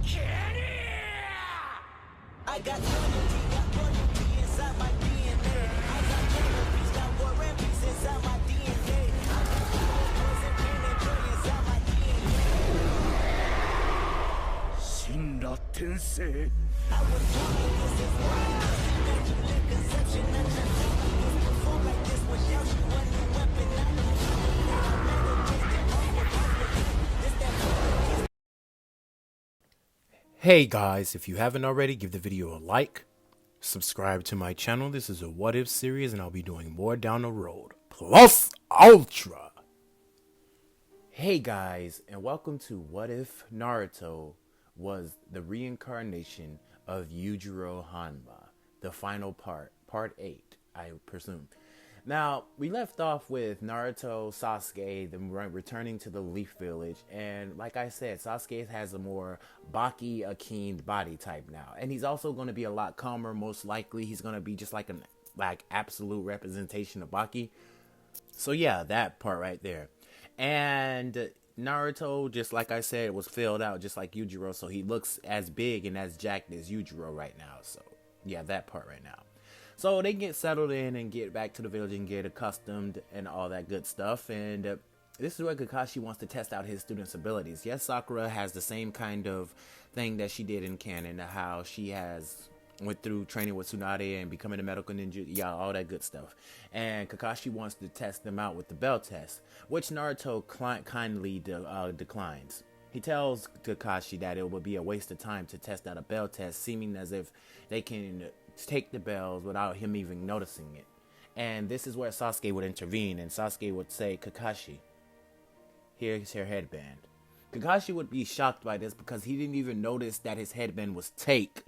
I got royalty inside my DNA. I got cannabis, got war and peace inside my DNA. I got poison, pain, and joy inside my DNA. 死んだ天性 I was born like this, it's wild. Immaculate conception, I just never perform like this without you. One new weapon, I know I meditate on this that. Hey guys, if you haven't already, give the video a like, subscribe to my channel. This is a what if series and I'll be doing more down the road. Plus Ultra! Hey guys, and welcome to What If Naruto was the reincarnation of Yujiro Hanma, the final part 8, I presume. Now, we left off with Naruto, Sasuke, them returning to the Leaf Village, and like I said, Sasuke has a more byeeee akin body type now, and he's also going to be a lot calmer. Most likely, he's going to be just like an absolute representation of byeeee. So yeah, that part right there. And Naruto, just like I said, was filled out just like Yujiro, so he looks as big and as jacked as Yujiro right now. So yeah, that part right now. So they get settled in and get back to the village and get accustomed and all that good stuff. And this is where Kakashi wants to test out his students' abilities. Yes, Sakura has the same kind of thing that she did in canon, how she went through training with Tsunade and becoming a medical ninja, yeah, all that good stuff. And Kakashi wants to test them out with the bell test, which Naruto kindly declines. He tells Kakashi that it would be a waste of time to test out a bell test, seeming as if they can take the bells without him even noticing it. And this is where Sasuke would intervene, and Sasuke would say, Kakashi, here's your headband. Kakashi would be shocked by this because he didn't even notice that his headband was taken,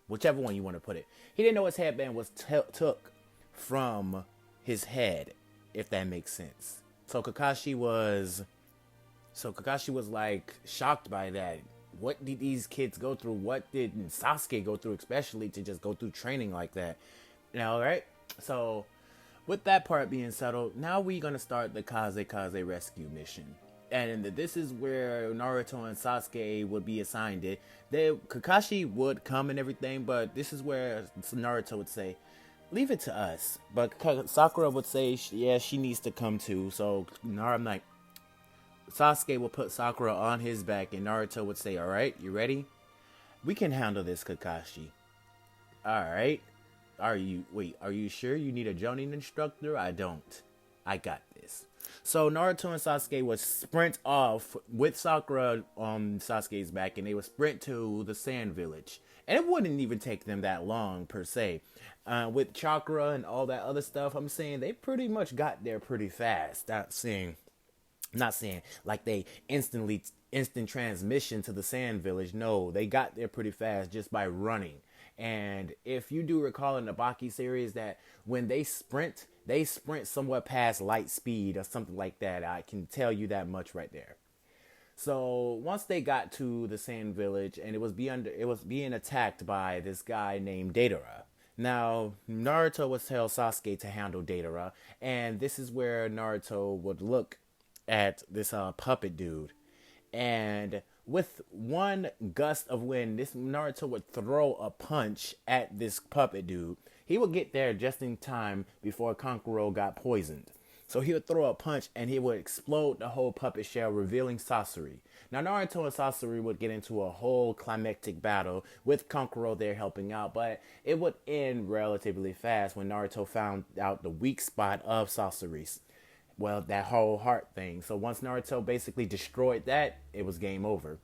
whichever one you want to put it. He didn't know his headband was took from his head, if that makes sense. So Kakashi was like shocked by that. What did these kids go through? What did Sasuke go through, especially to just go through training like that? Now, right? So, with that part being settled, now we're going to start the Kaze rescue mission. And this is where Naruto and Sasuke would be assigned it. Kakashi would come and everything, but this is where Naruto would say, leave it to us. But Sakura would say, yeah, she needs to come too. So, I'm like, Sasuke will put Sakura on his back and Naruto would say, alright, you ready? We can handle this, Kakashi. Alright. Are you sure you need a Jonin instructor? I don't. I got this. So Naruto and Sasuke would sprint off with Sakura on Sasuke's back, and they would sprint to the Sand Village. And it wouldn't even take them that long, per se. With chakra and all that other stuff, I'm saying they pretty much got there pretty fast. Not saying like they instant transmission to the Sand Village. No, they got there pretty fast just by running. And if you do recall in the byeeee series that when they sprint somewhat past light speed or something like that. I can tell you that much right there. So once they got to the Sand Village, and it was being attacked by this guy named Deidara. Now, Naruto would tell Sasuke to handle Deidara, and this is where Naruto would look at this puppet dude, and with one gust of wind, this Naruto would throw a punch at this puppet dude. He would get there just in time before Kankuro got poisoned. So he would throw a punch and he would explode the whole puppet shell, revealing Sasori. Now Naruto and Sasori would get into a whole climactic battle with Kankuro there helping out, but it would end relatively fast when Naruto found out the weak spot of Sasori's. Well, that whole heart thing. So once Naruto basically destroyed that, it was game over.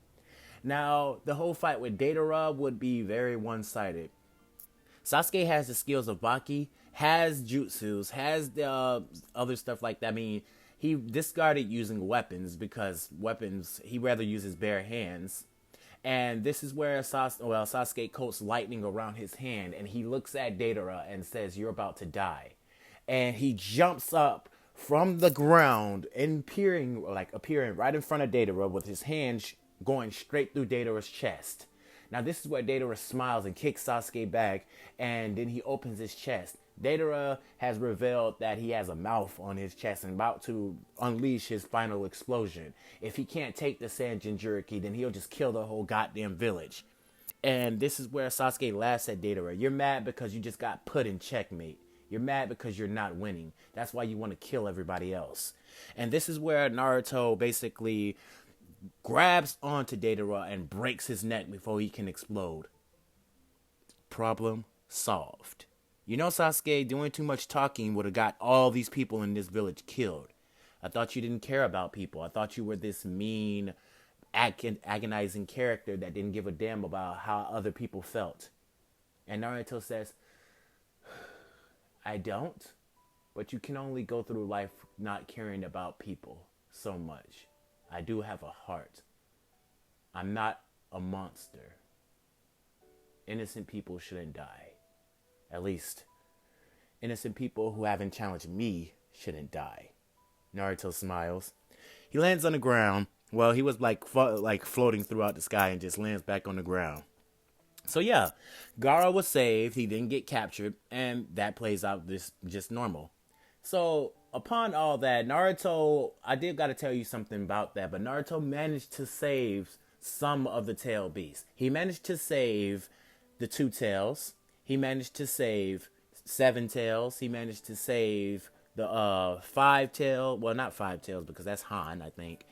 Now, the whole fight with Deidara would be very one-sided. Sasuke has the skills of byeeee, has jutsus, has the other stuff like that. I mean, he discarded using weapons because he rather uses bare hands. And this is where Sasuke coats lightning around his hand, and he looks at Deidara and says, "You're about to die." And he jumps up from the ground and appearing right in front of Deidara with his hand going straight through Deidara's chest. Now this is where Deidara smiles and kicks Sasuke back, and then he opens his chest. Datara has revealed that he has a mouth on his chest and about to unleash his final explosion. If he can't take the Sand Jinchuriki, then he'll just kill the whole goddamn village. And this is where Sasuke laughs at Datara. You're mad because you just got put in checkmate. You're mad because you're not winning. That's why you want to kill everybody else. And this is where Naruto basically grabs onto Datara and breaks his neck before he can explode. Problem solved. You know, Sasuke, doing too much talking would have got all these people in this village killed. I thought you didn't care about people. I thought you were this mean, agonizing character that didn't give a damn about how other people felt. And Naruto says, I don't, but you can only go through life not caring about people so much. I do have a heart. I'm not a monster. Innocent people shouldn't die. At least, innocent people who haven't challenged me shouldn't die. Naruto smiles. He lands on the ground. Well, he was like floating throughout the sky and just lands back on the ground. So yeah, Gaara was saved. He didn't get captured, and that plays out just normal. So upon all that, Naruto, I did got to tell you something about that, but Naruto managed to save some of the tail beasts. He managed to save the 2 tails. He managed to save 7 tails. He managed to save the 5 tail. Well, not 5 tails because that's Han, I think.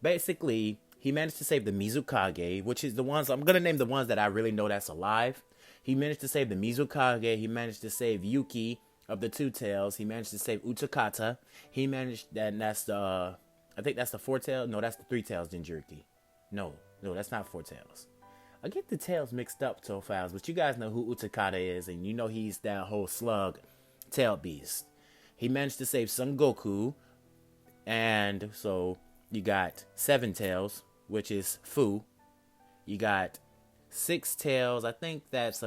Basically, he managed to save the Mizukage, which is the ones, I'm going to name the ones that I really know that's alive. He managed to save the Mizukage. He managed to save Yuki of the 2 tails. He managed to save Utakata. He managed, and that's the, I think that's the 4 tails. No, that's the 3 tails Jinchuriki. No, that's not 4 tails. I get the tails mixed up so fast, but you guys know who Utakata is, and you know he's that whole slug tail beast. He managed to save Son Goku, and so you got 7 tails, which is Fu. You got 6 tails. I think that's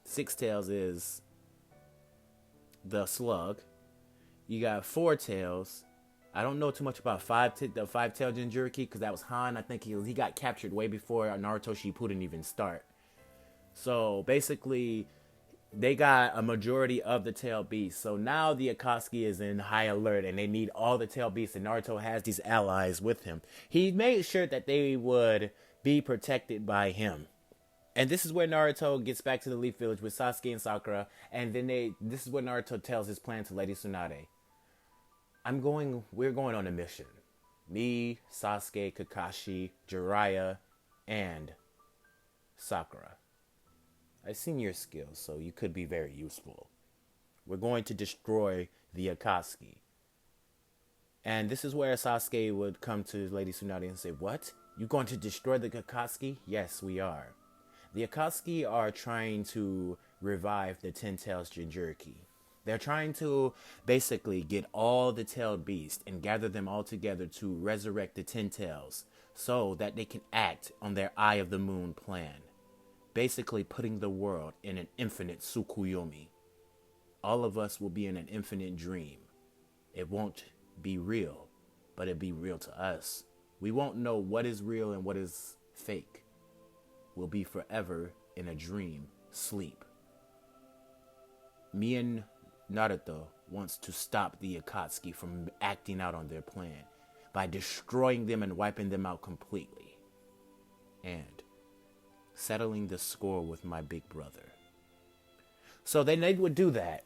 6 tails is the slug. You got 4 tails. I don't know too much about the 5-tail Jinchuriki because that was Han. I think he got captured way before Naruto Shippuden even start. So basically, they got a majority of the tail beasts. So now the Akatsuki is in high alert and they need all the tail beasts, and Naruto has these allies with him. He made sure that they would be protected by him. And this is where Naruto gets back to the Leaf Village with Sasuke and Sakura, and then this is where Naruto tells his plan to Lady Tsunade. We're going on a mission. Me, Sasuke, Kakashi, Jiraiya, and Sakura. I've seen your skills, so you could be very useful. We're going to destroy the Akatsuki. And this is where Sasuke would come to Lady Tsunade and say, what? You going to destroy the Akatsuki? Yes, we are. The Akatsuki are trying to revive the 10 Tails Jinchuriki. They're trying to basically get all the tailed beasts and gather them all together to resurrect the 10 Tails so that they can act on their Eye of the Moon plan. Basically putting the world in an infinite Tsukuyomi. All of us will be in an infinite dream. It won't be real, but it'll be real to us. We won't know what is real and what is fake. We'll be forever in a dream, sleep. Me and Naruto wants to stop the Akatsuki from acting out on their plan by destroying them and wiping them out completely. And settling the score with my big brother. So then they would do that.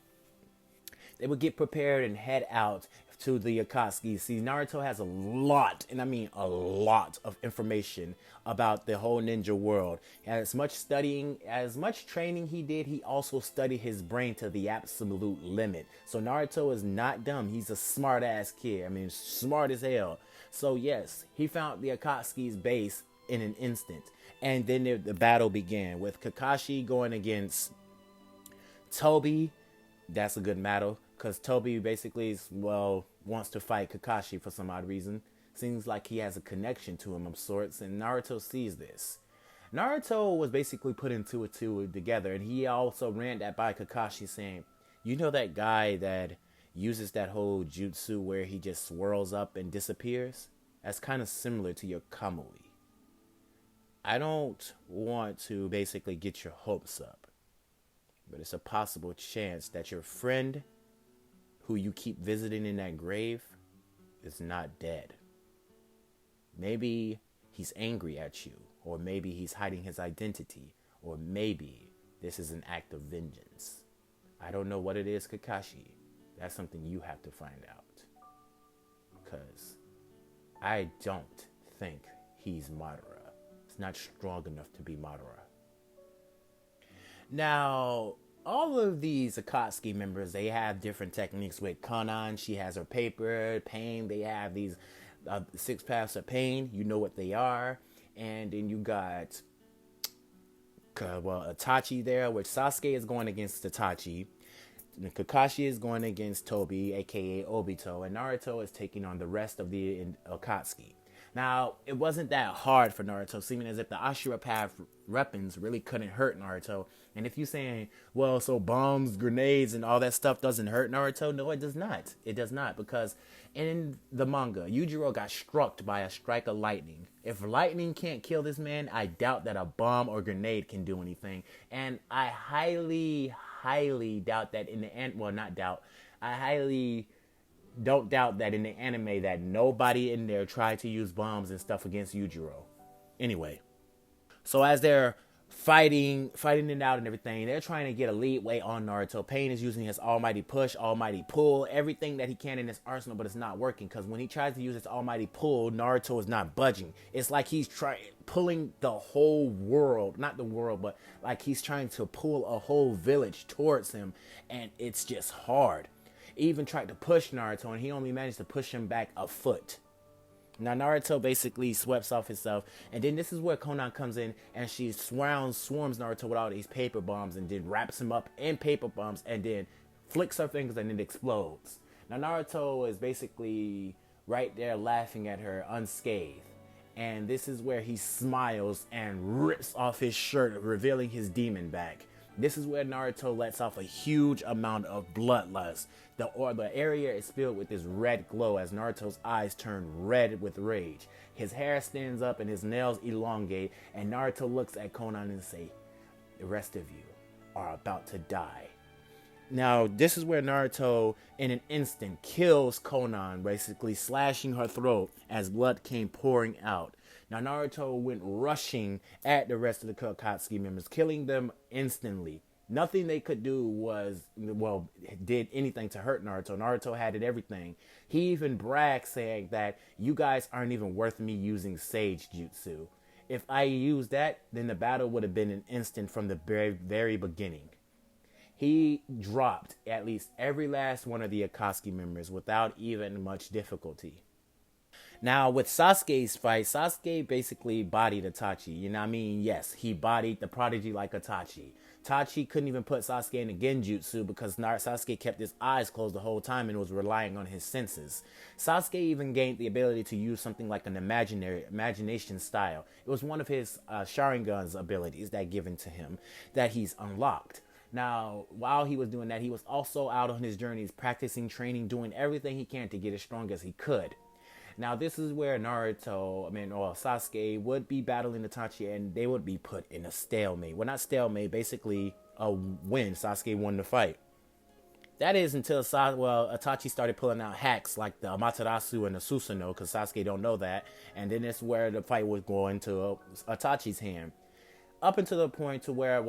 They would get prepared and head out to the Akatsuki. See, Naruto has a lot, and I mean a lot of information about the whole ninja world. As much studying, as much training he did, he also studied his brain to the absolute limit. So Naruto is not dumb. He's a smart ass kid. I mean, smart as hell. So yes, he found the Akatsuki's base in an instant. And then the battle began with Kakashi going against Toby. That's a good battle because Toby basically wants to fight Kakashi for some odd reason. Seems like he has a connection to him of sorts, and Naruto sees this. Naruto was basically putting two and two together, and he also ran that by Kakashi saying, you know that guy that uses that whole jutsu where he just swirls up and disappears? That's kind of similar to your Kamui. I don't want to basically get your hopes up, but it's a possible chance that your friend who you keep visiting in that grave is not dead. Maybe he's angry at you, or maybe he's hiding his identity, or maybe this is an act of vengeance. I don't know what it is, Kakashi. That's something you have to find out. Because I don't think he's Madara. It's not strong enough to be Madara. Now, all of these Akatsuki members, they have different techniques. With Konan, she has her paper, Pain, they have these 6 paths of pain. You know what they are. And then you got, Itachi there, which Sasuke is going against Itachi. Kakashi is going against Tobi, aka Obito, and Naruto is taking on the rest of the Akatsuki. Now, it wasn't that hard for Naruto, seeming as if the Ashura Path weapons really couldn't hurt Naruto. And if you're saying, well, so bombs, grenades, and all that stuff doesn't hurt Naruto, no, it does not. It does not, because in the manga, Yujiro got struck by a strike of lightning. If lightning can't kill this man, I doubt that a bomb or grenade can do anything. And I highly doubt that in the end, well, not doubt, I highly don't doubt that in the anime that nobody in there tried to use bombs and stuff against Yujiro. Anyway, so as they're fighting it out and everything, they're trying to get a lead weight on Naruto. Pain is using his almighty push, almighty pull, everything that he can in his arsenal, but it's not working, because when he tries to use his almighty pull, Naruto is not budging. It's like he's pulling the whole world, not the world, but like he's trying to pull a whole village towards him, and it's just hard. He even tried to push Naruto, and he only managed to push him back a foot. Now, Naruto basically sweeps off himself, and then this is where Konan comes in, and she swarms Naruto with all these paper bombs, and then wraps him up in paper bombs, and then flicks her fingers, and it explodes. Now, Naruto is basically right there laughing at her unscathed, and this is where he smiles and rips off his shirt, revealing his demon back. This is where Naruto lets off a huge amount of bloodlust. The area is filled with this red glow as Naruto's eyes turn red with rage. His hair stands up and his nails elongate, and Naruto looks at Konan and says, "The rest of you are about to die." Now, this is where Naruto, in an instant, kills Konan, basically slashing her throat as blood came pouring out. Now, Naruto went rushing at the rest of the Akatsuki members, killing them instantly. Nothing they could do did anything to hurt Naruto. Naruto had it everything. He even bragged, saying that you guys aren't even worth me using Sage Jutsu. If I used that, then the battle would have been an instant from the very, very beginning. He dropped at least every last one of the Akatsuki members without even much difficulty. Now, with Sasuke's fight, Sasuke basically bodied Itachi. You know what I mean? Yes, he bodied the prodigy like Itachi. Itachi couldn't even put Sasuke in a genjutsu because Sasuke kept his eyes closed the whole time and was relying on his senses. Sasuke even gained the ability to use something like an imagination style. It was one of his Sharingan's abilities that given to him that he's unlocked. Now, while he was doing that, he was also out on his journeys, practicing, training, doing everything he can to get as strong as he could. Now, this is where Sasuke would be battling Itachi, and they would be put in a stalemate. Well, not stalemate, basically a win. Sasuke won the fight. That is until Itachi started pulling out hacks like the Amaterasu and the Susanoo, because Sasuke don't know that. And then it's where the fight was going to Itachi's hand. Up until the point to where,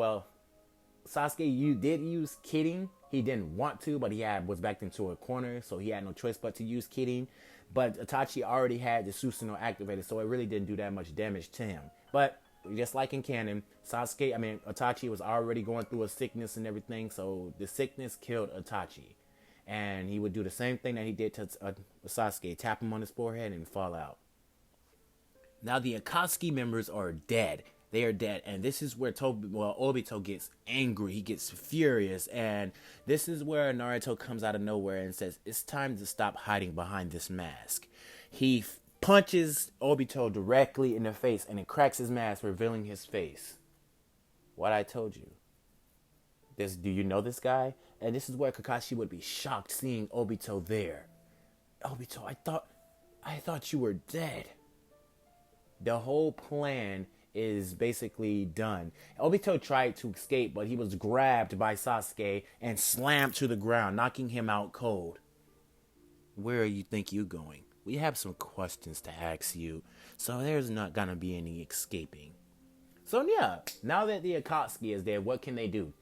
Sasuke did use Kidding. He didn't want to, but he was backed into a corner, so he had no choice but to use Kidding. But Itachi already had the Susanoo activated, so it really didn't do that much damage to him. But just like in canon, Itachi was already going through a sickness and everything, so the sickness killed Itachi. And he would do the same thing that he did to Sasuke, tap him on his forehead and fall out. Now the Akatsuki members are dead. They are dead, and this is where Obito gets angry. He gets furious, and this is where Naruto comes out of nowhere and says, "It's time to stop hiding behind this mask." He punches Obito directly in the face, and it cracks his mask, revealing his face. What I told you. Do you know this guy? And this is where Kakashi would be shocked seeing Obito there. "Obito, I thought you were dead." The whole plan is basically done. Obito tried to escape, but he was grabbed by Sasuke and slammed to the ground, knocking him out cold. Where you think you're going? We have some questions to ask you, so there's not gonna be any escaping. So yeah, now that the Akatsuki is there, what can they do?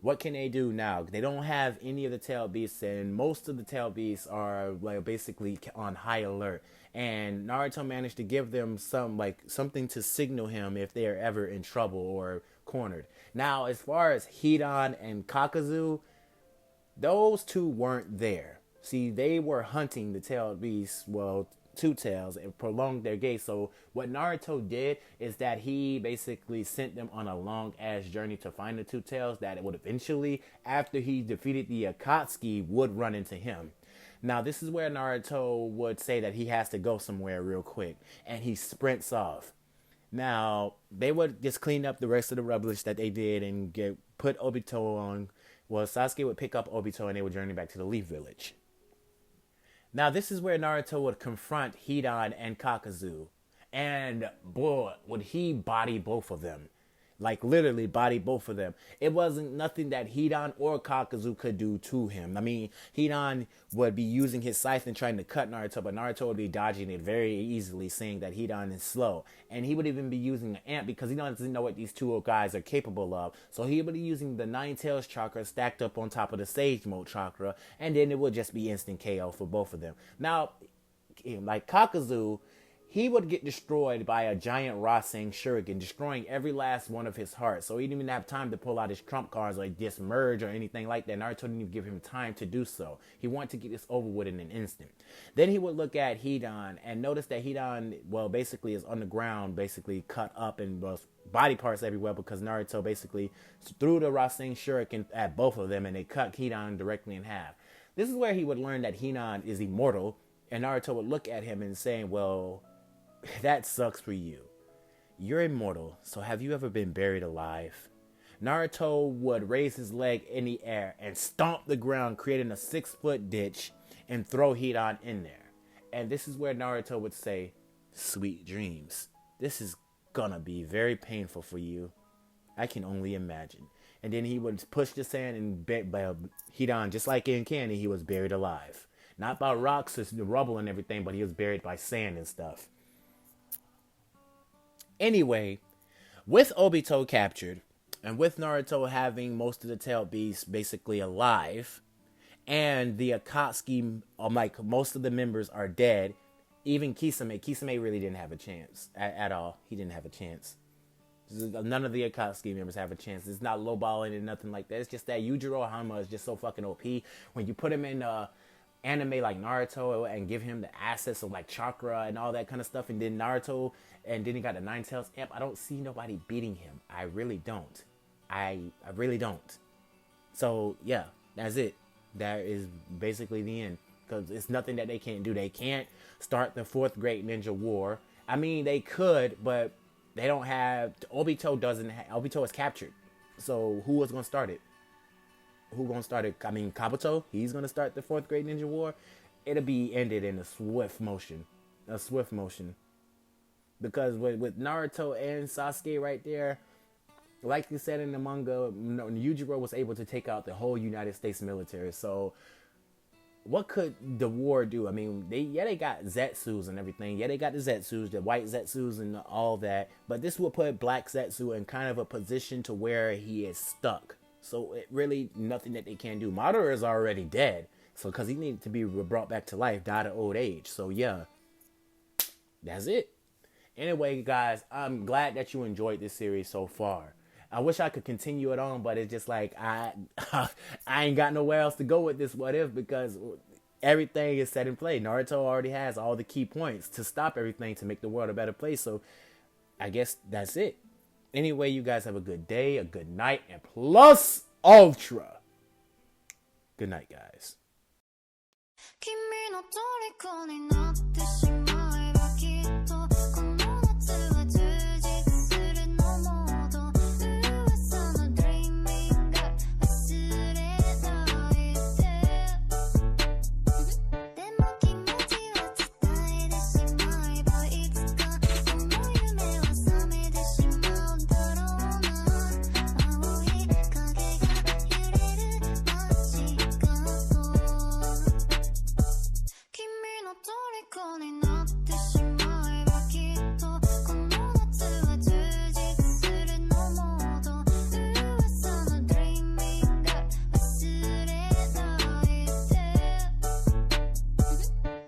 What can they do now? They don't have any of the tail beasts, and most of the tail beasts are like basically on high alert. And Naruto managed to give them something to signal him if they are ever in trouble or cornered. Now, as far as Hidan and Kakazu, those two weren't there. See, they were hunting the tailed beasts, well, two tails, and prolonged their gaze. So what Naruto did is that he basically sent them on a long ass journey to find the two tails that would eventually, after he defeated the Akatsuki, would run into him. Now this is where Naruto would say that he has to go somewhere real quick, and he sprints off. Now they would just clean up the rest of the rubbish that they did and put Obito on. Well, Sasuke would pick up Obito and they would journey back to the Leaf Village. Now, this is where Naruto would confront Hidan and Kakazu. And, boy, would he body both of them. Like, literally body both of them. It wasn't nothing that Hidan or Kakazu could do to him. I mean, Hidan would be using his scythe and trying to cut Naruto, but Naruto would be dodging it very easily, saying that Hidan is slow. And he would even be using an ant because he doesn't know what these two guys are capable of. So he would be using the Nine Tails chakra stacked up on top of the Sage Mode chakra, and then it would just be instant KO for both of them. Now, like Kakazu, he would get destroyed by a giant Rasen Shuriken, destroying every last one of his hearts. So he didn't even have time to pull out his trump cards or just merge or anything like that. Naruto didn't even give him time to do so. He wanted to get this over with in an instant. Then he would look at Hidan and notice that Hidan, well, basically is on the ground, basically cut up and body parts everywhere because Naruto basically threw the Rasen Shuriken at both of them and they cut Hidan directly in half. This is where he would learn that Hidan is immortal, and Naruto would look at him and say, well, that sucks for you. You're immortal, so have you ever been buried alive? Naruto would raise his leg in the air and stomp the ground, creating a 6-foot ditch, and throw Hidan in there. And this is where Naruto would say, sweet dreams. This is gonna be very painful for you. I can only imagine. And then he would push the sand and Hidan, just like in Candy, he was buried alive. Not by rocks and rubble and everything, but he was buried by sand and stuff. Anyway, with Obito captured, and with Naruto having most of the tailed beasts basically alive, and the Akatsuki, like most of the members are dead, even Kisame really didn't have a chance at all. He didn't have a chance. None of the Akatsuki members have a chance. It's not lowballing and nothing like that. It's just that Yujiro Hanma is just so fucking OP. When you put him in anime like Naruto and give him the assets of like chakra and all that kind of stuff, and then Naruto, and then he got the Nine Tails Imp, I don't see nobody beating him. I really don't. I really don't. So yeah, that's it. That is basically the end, because it's nothing that they can't do. They can't start the 4th Great Ninja War. I mean, they could, but they don't have. Obito is captured. So who was gonna start it? Who gonna start it? I mean, Kabuto, he's gonna start the 4th Great Ninja War. It'll be ended in a swift motion. Because with Naruto and Sasuke right there, like you said in the manga, Yujiro was able to take out the whole United States military. So what could the war do? I mean, they got Zetsus and everything. Yeah, they got the Zetsus, the white Zetsus and all that. But this will put Black Zetsu in kind of a position to where he is stuck. So it really nothing that they can do. Madara is already dead. So because he needed to be brought back to life, died of old age. So yeah, that's it. Anyway, guys, I'm glad that you enjoyed this series so far. I wish I could continue it on, but it's just like I ain't got nowhere else to go with this what if, because everything is set in play. Naruto already has all the key points to stop everything to make the world a better place. So I guess that's it. Anyway, you guys have a good day, a good night, and plus ultra. Good night, guys. 虜になって